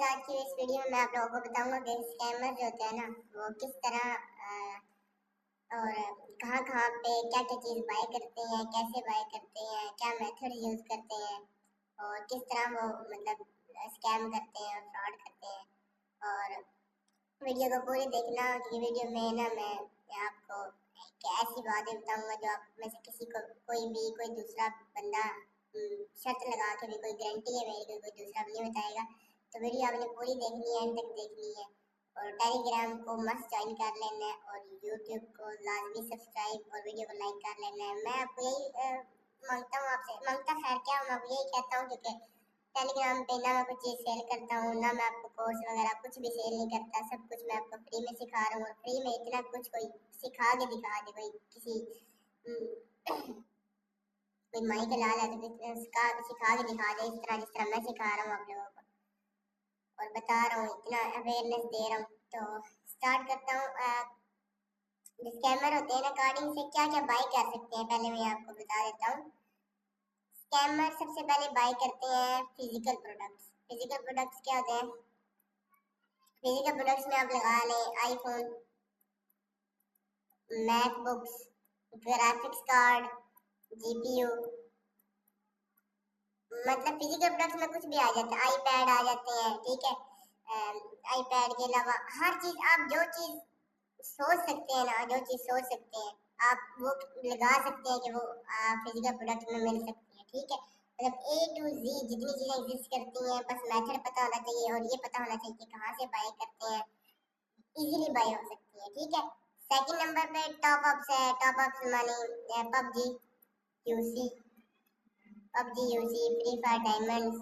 Guys, आज की इस वीडियो में मैं आप लोगों को बताऊंगा कि स्कैमर जो होते हैं ना, वो किस तरह और कहाँ-कहाँ पे क्या-क्या चीज़ बाय करते हैं, कैसे बाय करते हैं, क्या मेथड यूज़ करते हैं और किस तरह वो मतलब स्कैम करते हैं और फ्रॉड करते हैं। और वीडियो को पूरी देखना, क्योंकि वीडियो में ना मैं आपको एक ऐसी बातें बताऊंगा जो आप में से किसी को कोई दूसरा बंदा शर्त लगा के भी, कोई गारंटी है मेरी, कोई दूसरा भी नहीं बताएगा। तो वीडियो आपने पूरी देखनी है, एंड तक देखनी है। और टेलीग्राम को मस्त ज्वाइन कर लेना है और यूट्यूब को लाजमी सब्सक्राइब और वीडियो को लाइक कर लेना है। मैं आपको यही मांगता हूँ आपसे, मांगता खैर क्या हूँ, मैं आपको यही कहता हूँ, क्योंकि टेलीग्राम पे ना मैं कुछ चीज़ सेल करता हूँ, ना मैं आपको कोर्स वगैरह कुछ भी सेल नहीं करता। सब कुछ मैं आपको फ्री में सिखा रहा हूँ, और फ्री में इतना कुछ कोई सिखा के दिखा दे, कोई किसी कोई माई का लाल है तो सिखा के दिखा दे इस तरह जिस तरह मैं सिखा रहा हूँ आप लोगों को, और बता रहा हूँ, इतना अवेयरनेस दे रहा हूँ। तो स्टार्ट करता हूँ। स्कैमर होते हैं ना, कार्डिंग से क्या क्या बाय कर सकते हैं पहले मैं आपको बता देता हूँ। स्कैमर सबसे पहले बाय करते हैं फिजिकल प्रोडक्ट्स। फिजिकल प्रोडक्ट्स क्या होते हैं? फिजिकल प्रोडक्ट्स में आप लगा लें iPhone, MacBooks, graphics card, GPU, मतलब फिजिकल प्रोडक्ट्स में कुछ भी आ जाता है। आईपैड आ जाते हैं, ठीक है। आईपैड के अलावा हर चीज, आप जो चीज सोच सकते हैं ना, जो चीज सोच सकते हैं आप वो लगा सकते हैं कि वो फिजिकल प्रोडक्ट में मिल सकती है, ठीक है। मतलब ए टू जी जितनी चीजें एग्जिस्ट करती हैं, बस मेथड पता होना चाहिए और ये पता होना चाहिए कि कहाँ से बाय करते हैं, इजीली बाय हो सकती है, ठीक है। सेकंड नंबर पे टॉप अप्स है। टॉप अप्स मानी PUBG, UC, PUBG, UC, free fire diamonds,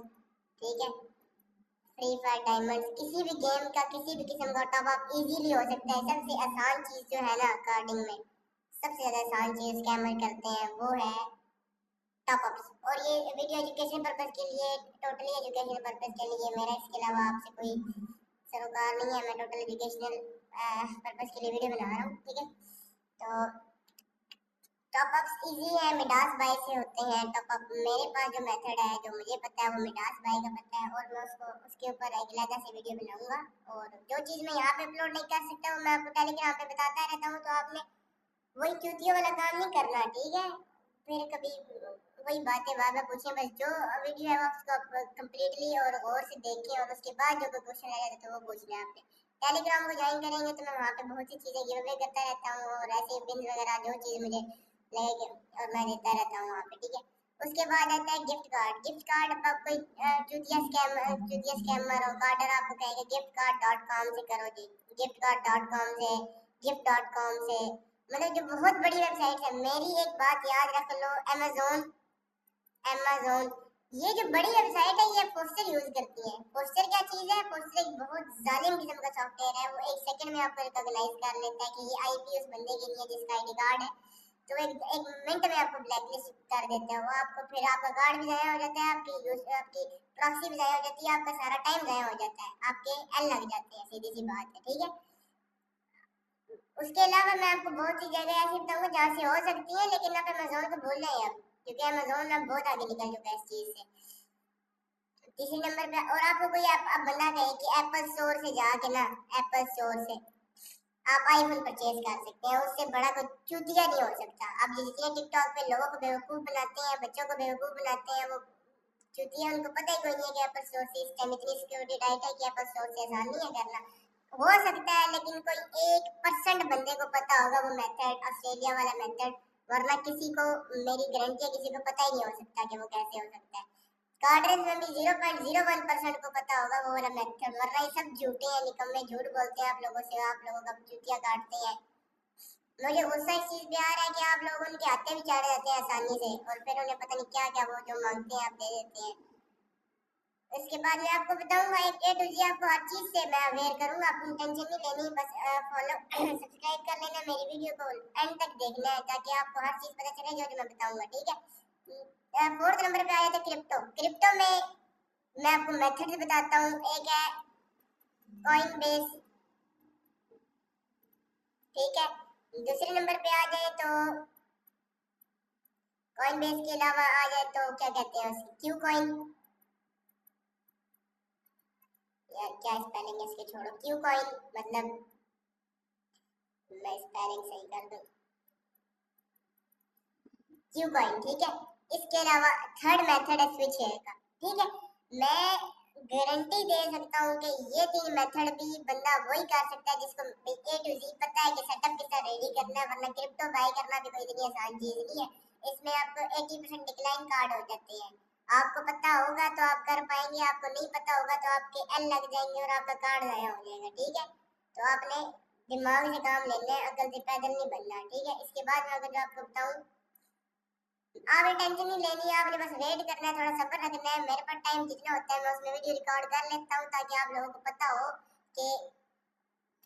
ठीक है। फ्री फायर डायमंड्स, किसी भी गेम का किसी भी किस्म का टॉप अप इजीली हो सकता है। सबसे आसान चीज जो है ना कार्डिंग में, सबसे ज्यादा आसान चीज स्कैमर करते हैं वो है टॉप अप्स। और ये वीडियो एजुकेशन पर्पज के लिए, टोटली एजुकेशन पर्पज के लिए, मेरा इसके अलावा आपसे कोई सरोकार नहीं है। मैं टोटल एजुकेशनल पर्पज के लिए वीडियो बना रहा हूँ, ठीक है। तो टॉप अप्स इजी है, मिडास बाय से होते हैं टॉप अप। मेरे पास जो मेथड है, जो मुझे पता है, वो मिडास बाय का पता है, और मैं उसको उसके ऊपर रेगुलर से वीडियो बनाऊंगा। और जो चीज़ मैं यहाँ पे अपलोड नहीं कर सकता हूँ, मैं आपको टेलीग्राम पे बताता रहता हूँ। तो आपने वही चूतियों वाला काम नहीं करना, ठीक है। फिर कभी वही बातें बार बार पूछें, बस जो वीडियो है उसको कम्प्लीटली और गौर से देखें, और उसके बाद जो कोई क्वेश्चन आ जाता है तो वो पूछना है आपने। टेलीग्राम को ज्वाइन करेंगे तो मैं वहाँ पे बहुत सी चीज़ें गिव अवे करता रहता हूँ, और ऐसे बिन वगैरह जो चीज़ मुझे लगेगी और मैं देता रहता हूँ वहाँ पे, ठीक है। उसके बाद आता है गिफ्ट कार्ड। गिफ्ट कार्ड अब कोई चूतिया स्कैमर और कार्डर आपको कहेगा गिफ्ट कार्ड डॉट कॉम से करो जी, गिफ्ट कार्ड डॉट कॉम से, गिफ्ट डॉट कॉम से, मतलब जो बहुत बड़ी वेबसाइट है। मेरी एक बात याद रख लो, अमेजोन, अमेजोन ये जो बड़ी वेबसाइट है ये पोस्टर यूज करती है। पोस्टर क्या चीज है? पोस्टर एक बहुत जालिम किस्म का सॉफ्टवेयर है। वो एक सेकंड में आपको रिकॉग्नाइज कर लेता है कि ये आईपी उस बंदे की नहीं है जिसका आईडी कार्ड है। तो एक मिनट में आपको ब्लैकलिस्ट कर देता है वो। आपको फिर आपका कार्ड भी जाया हो जाता है, आपकी प्रॉक्सी भी जाया हो जाती है, आपका सारा टाइम जाया हो जाता है, आपके एल लग जाते हैं, सीधी सी बात है, ठीक है। उसके अलावा मैं आपको बहुत सी जगह ऐसी बताऊंगा जहाँ से हो सकती है, लेकिन आप अमेजोन को भूल रहे हैं अब, क्योंकि अमेजोन अब बहुत आगे निकल चुका है इस चीज से। तीसरे नंबर पे, और आपको कोई आप बंदा कहे कि एप्पल स्टोर से जाके ना, एप्पल स्टोर से आप आईफोन परचेज कर सकते हैं, उससे बड़ा कोई चूतिया नहीं हो सकता। अब जितने टिकटॉक पे लोगों को बेवकूफ बनाते हैं, बच्चों को बेवकूफ बनाते हैं, वो चूतिया, उनको पता ही कोई नहीं है कि एप्पल स्टोर से इस टाइम इतनी सिक्योरिटी टाइट है कि एप्पल स्टोर से आसान नहीं है करना। हो सकता है, लेकिन कोई 1% बंदे को पता होगा वो मेथड, ऑस्ट्रेलिया वाला मेथड, वरना किसी को, मेरी गारंटी है, किसी को पता ही नहीं हो सकता कि वो कैसे हो सकता है। कार्डरेज में भी 0.01% को पता होगा वो वाला मेथड, वरना ये सब झूठे हैं, निकम्मे झूठ बोलते हैं आप लोगों से, आप लोगों का चूतिया काटते हैं। मुझे गुस्सा इस चीज पे आ रहा है कि आप लोग उनके हाथे भी चाड़े जाते हैं आसानी से, और फिर उन्हें पता नहीं क्या क्या वो जो मांगते हैं आप दे देते हैं। इसके बाद मैं आपको बताऊंगा एक ए टू जी, आपको हर चीज से मैं अवेयर करूंगा, आपको टेंशन नहीं लेनी, बस फॉलो सब्सक्राइब कर लेना, मेरी वीडियो को एंड तक देखना है ताकि आपको हर चीज पता चले जो मैं बताऊंगा, ठीक है। फोर्थ नंबर पे आया था क्रिप्टो। क्रिप्टो में मैं आपको मेथड बताता हूँ। एक है कॉइन बेस, ठीक है। दूसरे नंबर पे आ जाए तो कॉइन बेस के अलावा आ जाए तो क्या कहते हैं उसकी, क्यू कॉइन, क्या स्पेलिंग है इसके, छोड़ो। क्यू कॉइन मतलब, मैं स्पेलिंग सही कर दूं, क्यू कॉइन, ठीक है। इसके अलावा थर्ड मेथड है स्विच हेयर का, ठीक है। मैं गारंटी दे सकता हूँ कि ये तीन मेथड भी बंदा वही कर सकता है जिसको ए टू जी पता है कि सेटअप किस तरह रेडी करना है, वरना क्रिप्टो बाय करना भी कोई इतनी आसान चीज नहीं है। इसमें आपको 80% डिक्लाइन कार्ड हो जाते हैं। आपको पता होगा तो आप कर पाएंगे, आपको नहीं पता होगा तो आपके एल लग जाएंगे और आपका कार्ड ज़ाया हो जाएगा, ठीक है। तो आपने दिमाग से काम लेना है, अकल से पैदल नहीं बनना, ठीक है। इसके बाद मैं अगर जो आपको बताऊँ, आपने टेंशन नहीं लेनी है, आपने बस वेट करना है, थोड़ा सब्र रखना है। मेरे पास टाइम जितना होता है मैं उसमें वीडियो रिकॉर्ड कर लेता हूँ ताकि आप लोगों को पता हो कि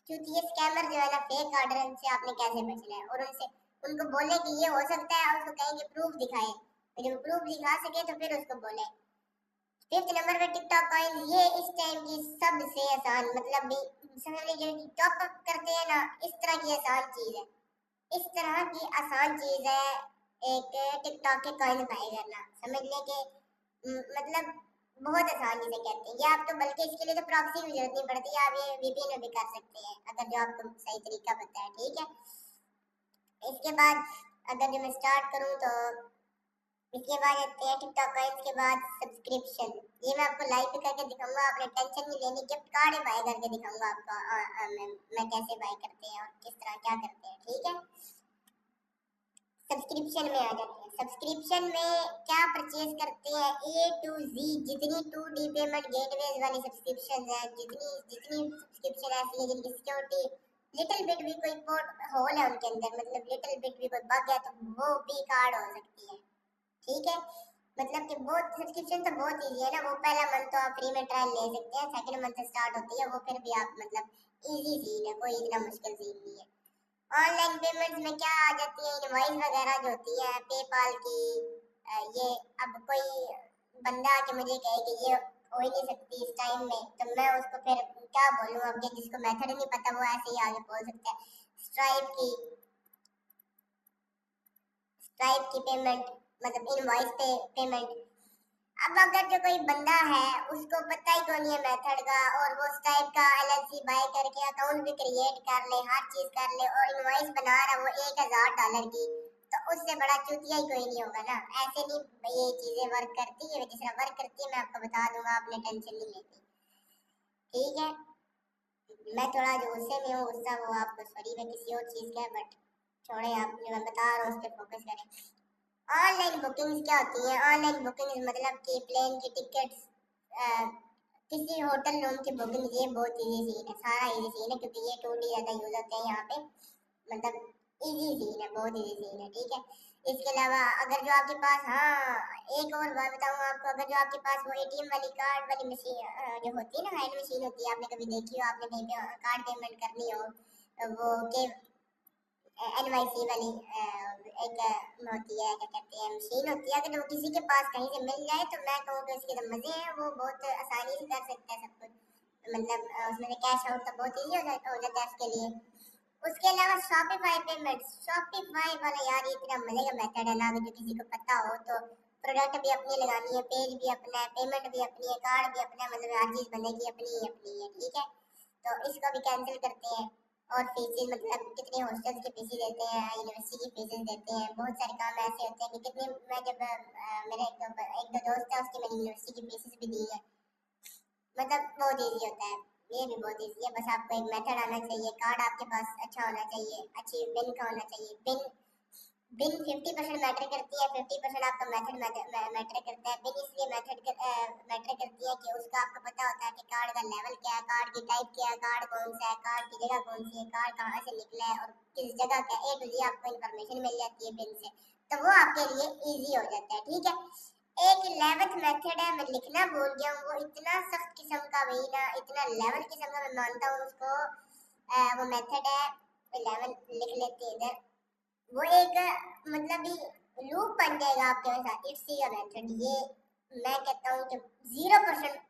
क्योंकि ये स्कैमर जो है ना, फेक ऑर्डर से आपने कैसे बचना है। और उनसे उनको बोले कि ये हो सकता है, उसको कहेंगे प्रूफ दिखाए, फिर जब प्रूफ दिखा सके तो फिर उसको बोले। फिफ्थ नंबर पे टिकटॉक कॉइन, ये इस टाइम की सबसे आसान, मतलब भी समझ लीजिए कि टॉप अप करते हैं ना, इस तरह की आसान चीज है, इस तरह की आसान चीज है एक टिकटॉक के कॉइन बाय करना। समझ लें कि मतलब बहुत आसान जिसे कहते हैं। ये आप तो बल्कि इसके लिए तो प्रॉक्सी की जरूरत नहीं पड़ती, आप ये वीपीएन में भी कर सकते हैं अगर जो आपको सही तरीका पता है, ठीक है। इसके बाद अगर जो मैं स्टार्ट करूं तो इसके बाद आते हैं टिकटॉक कॉइन्स के बाद सब्सक्रिप्शन। ये मैं आपको लाइव पे करके दिखाऊंगा, आपने टेंशन नहीं लेनी, गिफ्ट कार्ड ही बाय करके दिखाऊंगा आपको मैं कैसे बाय करते हैं और किस तरह क्या करते हैं, ठीक है। सब्सक्रिप्शन में आ जाते हैं। सब्सक्रिप्शन में क्या परचेज करते हैं, ए टू जी जितनी 2D पेमेंट गेटवेज वाली सब्सक्रिप्शन है, जितनी जितनी सब्सक्रिप्शन ऐसी है जिनकी सिक्योरिटी लिटिल बिट भी कोई पोर्ट होल है उनके अंदर, मतलब लिटिल बिट भी कोई बग है तो वो भी कार्ड हो सकती है, ठीक है। मतलब कि बहुत सब्सक्रिप्शन तो बहुत इजी है ना, वो पहला मंथ तो आप फ्री में ट्रायल ले सकते हैं, सेकंड मंथ से स्टार्ट होती है वो, फिर भी आप मतलब इजी सीन है, कोई इतना मुश्किल सीन नहीं है। ऑनलाइन पेमेंट्स में क्या आ जाती है, इनवॉइस वगैरह जो होती है पेपाल की, ये अब कोई बंदा आके मुझे कहे कि ये हो ही नहीं सकती इस टाइम में, तो मैं उसको फिर क्या बोलूँ, अब जिसको मेथड नहीं पता वो ऐसे ही आगे बोल सकता है। स्ट्राइप की पेमेंट मतलब इनवॉइस पे पेमेंट। अब अगर जो कोई बंदा है उसको पता ही कौन है मेथड का, और वो स्टाइप का एलएलसी बाय करके अकाउंट भी क्रिएट कर ले, हर चीज कर ले और इनवॉइस बना रहा वो $1000 की, तो उससे बड़ा चूतिया ही कोई नहीं होगा ना। ऐसे नहीं ये चीजें वर्क करती है, जिस तरह वर्क करती है मैं आपको बता दूंगा, आपने टेंशन नहीं लेनी, ठीक है। मैं थोड़ा जो गुस्से में हूँ, गुस्सा वो आपको सॉरी मैं किसी और चीज का है, बट छोड़े, आप जो मैं बता रहा हूँ उस पर फोकस करें। ऑनलाइन बुकिंग्स क्या होती है, ऑनलाइन बुकिंग्स मतलब कि प्लेन की टिकट्स, किसी होटल रूम की बुकिंग, ये बहुत इजी सीन है, सारा इजी सीन है क्योंकि ये 2D ज़्यादा यूज होते हैं यहाँ पे, मतलब इजी सीन है, बहुत इजी सीन है, ठीक है। इसके अलावा अगर जो आपके पास, हाँ एक और बात बताऊँ आपको, अगर जो आपके पास वो एटीएम वाली कार्ड वाली मशीन जो होती है ना, हैंड मशीन होती है, आपने कभी देखी हो, आपने कहीं पे कार्ड पेमेंट करनी हो, वो के एनवाईसी वाली एक होती है, क्या कहते हैं, मशीन होती है, अगर वो किसी के पास कहीं से मिल जाए तो मैं कहूँ कि उसके तो मजे हैं, वो बहुत आसानी से कर सकता है सब कुछ, मतलब उसमें से कैश आउट तो बहुत ईजी हो जाता है उसके लिए। उसके अलावा शॉपिफाई पेमेंट, शॉपिफाई वाला यार ये इतना मजे का मेथड है ना, अगर जो किसी को पता हो तो प्रोडक्ट भी अपनी लगानी है, पेज भी अपना है, पेमेंट भी अपनी है, कार्ड भी अपना है, मतलब हर चीज बनेगी अपनी ही अपनी है, ठीक है। तो इसको भी कैंसिल करते हैं। और फीसें मतलब कितने हॉस्टल्स के फीसें देते हैं, यूनिवर्सिटी की फीसें देते हैं, बहुत सारे काम ऐसे होते हैं कि कितने, मैं जब मेरा एक दो दोस्त है उसकी मैंने यूनिवर्सिटी की फीसें भी दी है, मतलब बहुत ईजी होता है, ये भी बहुत ईजी है, बस आपको एक मेथड आना चाहिए, कार्ड आपके पास अच्छा होना चाहिए, अच्छी पिन का होना चाहिए। पिन बिन 50% मैटर करती है, 50% आपका मेथड मैटर करता है। बिन इसलिए मैटर करती है कि उसका आपको पता होता है कि कार्ड का लेवल क्या है, कार्ड की टाइप क्या है, कार्ड कौन सा है, कार्ड की जगह कौन सी है, कार्ड कहाँ से निकला है और किस जगह का, ए टू जी आपको इन्फॉर्मेशन मिल जाती है बिन से, तो वो आपके लिए ईजी हो जाता है, ठीक है। एक 11th मेथड है, मैं लिखना भूल गया हूँ, वो इतना सख्त किस्म का, वही ना इतना लेवल किस्म का, मैं मानता हूँ उसको, वो मेथड है 11, लिख लेते हैं इधर। वो एक मतलब ही लूप बन जाएगा आपके साथ, इट्स का मेथड। ये मैं कहता हूँ कि 0%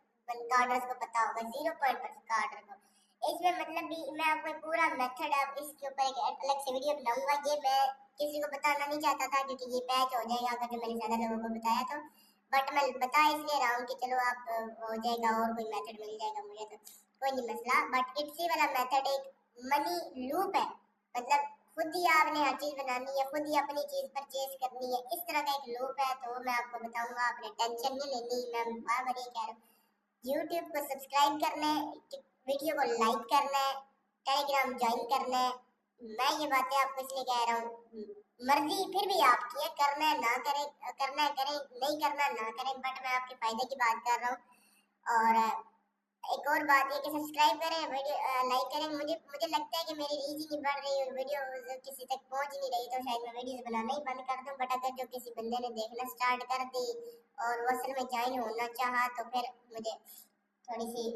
कार्डर्स को पता होगा, 0% कार्डर को इसमें, मतलब भी मैं आपको पूरा मेथड है, इसके ऊपर एक अलग से वीडियो बनाऊंगा, ये मैं किसी को बताना नहीं चाहता था क्योंकि ये पैच हो जाएगा अगर जो मैंने ज्यादा लोगों को बताया तो, बट मैं बता इसलिए रहा हूँ कि चलो आप हो जाएगा और कोई मेथड मिल जाएगा मुझे तो कोई नहीं मसला। बट इट्सी वाला मेथड एक मनी लूप है, मतलब खुद ही आपने हर चीज बनानी है, खुद ही अपनी चीज परचेज करनी है, इस तरह का एक लूप है। तो मैं आपको बताऊंगा, आपने टेंशन नहीं लेनी। मैं बार बार ये कह रहा हूँ, यूट्यूब को सब्सक्राइब करना है, वीडियो को लाइक करना है, टेलीग्राम ज्वाइन करना है। मैं ये बातें आपको इसलिए कह रहा हूँ, मर्जी फिर भी आपकी है, करना है ना करें, करना है करें, नहीं करना ना करें, बट मैं आपके फायदे की बात कर रहा हूँ। और एक और बात ये कि सब्सक्राइब करें, वीडियो लाइक करें। मुझे मुझे लगता है कि मेरी रीच ही नहीं बढ़ रही और वीडियो किसी तक पहुंच ही नहीं रही, तो शायद मैं वीडियोस बनाना ही बंद कर दूं। बट अगर जो किसी बंदे ने देखना स्टार्ट कर दी और वो असल में ज्वाइन होना चाहा, तो फिर मुझे थोड़ी सी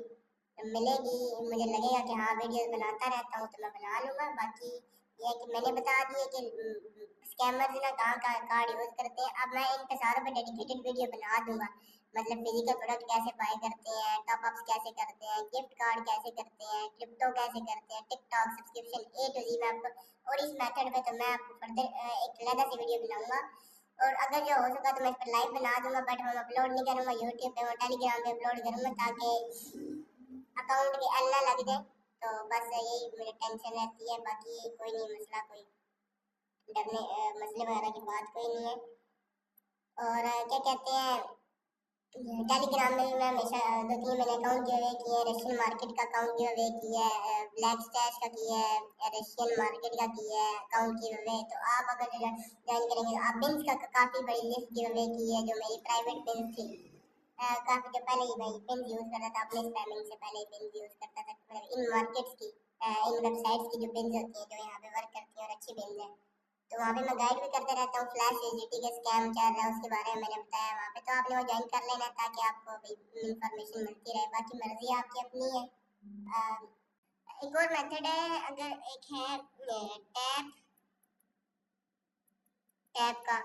मिलेगी, मुझे लगेगा कि हाँ वीडियो बनाता रहता हूँ, तो मैं बना लूँगा। बाकी ये है कि मैंने बता दिया कि स्कैमर्स ना कहाँ कहाँ कार्ड यूज़ करते हैं। अब मैं इन पे सारों पे डेडिकेटेड वीडियो बना दूंगा, मतलब फिजिकल प्रोडक्ट कैसे बाय करते हैं, टॉप अप्स कैसे करते हैं, गिफ्ट कार्ड कैसे करते हैं, क्रिप्टो कैसे करते हैं, टिकटॉक सब्सक्रिप्शन ए टू जी मैं आपको, और इस मेथड पे तो मैं आपको फर्दर एक अलग सी वीडियो बनाऊंगा। और अगर जो हो सका तो मैं इस पर लाइव बना दूंगा, बट हम अपलोड नहीं करूँगा यूट्यूब पे, मैं टेलीग्राम पे अपलोड करूँगा ताकि अकाउंट की एल ना लग जाए। तो बस यही मेरी टेंशन रहती है, बाकी कोई नहीं मसला, कोई डरने मसले वगैरह की बात कोई नहीं है। और क्या कहते हैं, टेलीग्राम में भी मैं हमेशा 2-3 मैंने अकाउंट जो है किए, रशियन मार्केट का अकाउंट जो है किया है, ब्लैक स्टैश का किया है, रशियन मार्केट का किया है अकाउंट की हुए। तो आप अगर ज्वाइन करेंगे तो आप बिन्स का काफ़ी बड़ी लिस्ट जो है की है, जो मेरी प्राइवेट बिन्स थी। काफ़ी जो पहले ही मैं बिन्स यूज़ करता था, अपने स्पैमिंग से पहले ही बिन्स यूज़ करता था, मतलब इन मार्केट्स की, इन वेबसाइट्स की जो बिन्स होती हैं जो यहाँ पे वर्क करती हैं और अच्छी बिन्स हैं, तो वहाँ पे मैं गाइड भी करते रहता हूँ। फ्लैश एजीटी के स्कैम चल रहा है उसके बारे में मैंने बताया वहाँ पे, तो आपने वो ज्वाइन कर लेना ताकि आपको भी इंफॉर्मेशन मिलती रहे। बाकी मर्जी आपकी अपनी है। एक और मेथड है, अगर एक है टैप टैप का,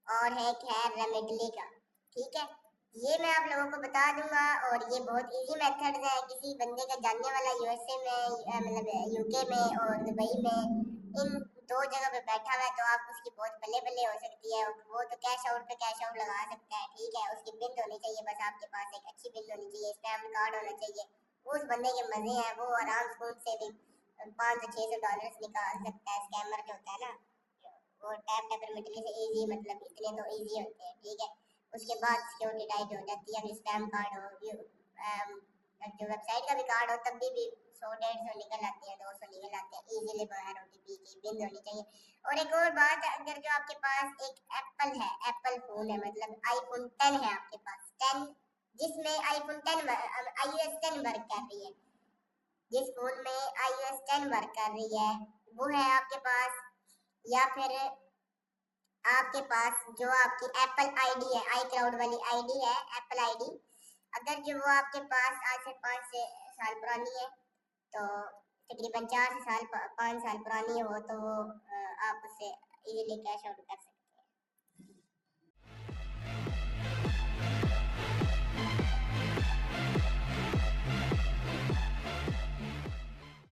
और है एक है रेमेडली का, ठीक है। ये मैं आप लोगों को बता दूंगा, और ये बहुत इजी मेथड है। किसी बंदे का जानने वाला यूएसए में, मतलब यूके में और दुबई में, इन दो जगह पे बैठा हुआ है, तो आप उसकी बहुत बल्ले बल्ले हो सकती है। वो तो कैश आउट पे कैश आउट लगा सकता है, ठीक है। उसकी बिल होनी चाहिए, बस आपके पास एक अच्छी बिल होनी चाहिए, स्टैम्प कार्ड होना चाहिए। उस बंदे के मजे हैं, वो आराम से भी 500-600 डॉलर निकाल सकता है। स्कैमर जो होता है ना, वो टैप टैप मिटने से इजी, मतलब इतने तो इजी होते हैं, ठीक है। उसके बाद सिक्योरिटी टाइट हो जाती है। अगर स्पैम कार्ड हो, जो वेबसाइट का भी कार्ड हो, तब भी 100-150 निकल आते हैं, 200 निकल आते हैं इजीली, बगैर ओटीपी की बिंद होनी चाहिए। और एक और बात, अगर जो आपके पास एक एप्पल है, एप्पल फोन है, मतलब आईफोन 10 है आपके पास, 10 जिसमें आईफोन 10 iOS 10 वर्क कर रही है, जिस फोन में iOS 10 वर्क कर रही है वो है आपके पास, या फिर आपके पास जो आपकी एप्पल आईडी है, आई क्लाउड वाली आईडी है, एप्पल आईडी, अगर जो वो आपके पास आज से 5 साल पुरानी है, तो तकरीबन 4 साल 5 साल पुरानी हो, तो वो आप उससे इजीली कैश आउट कर सकते हैं।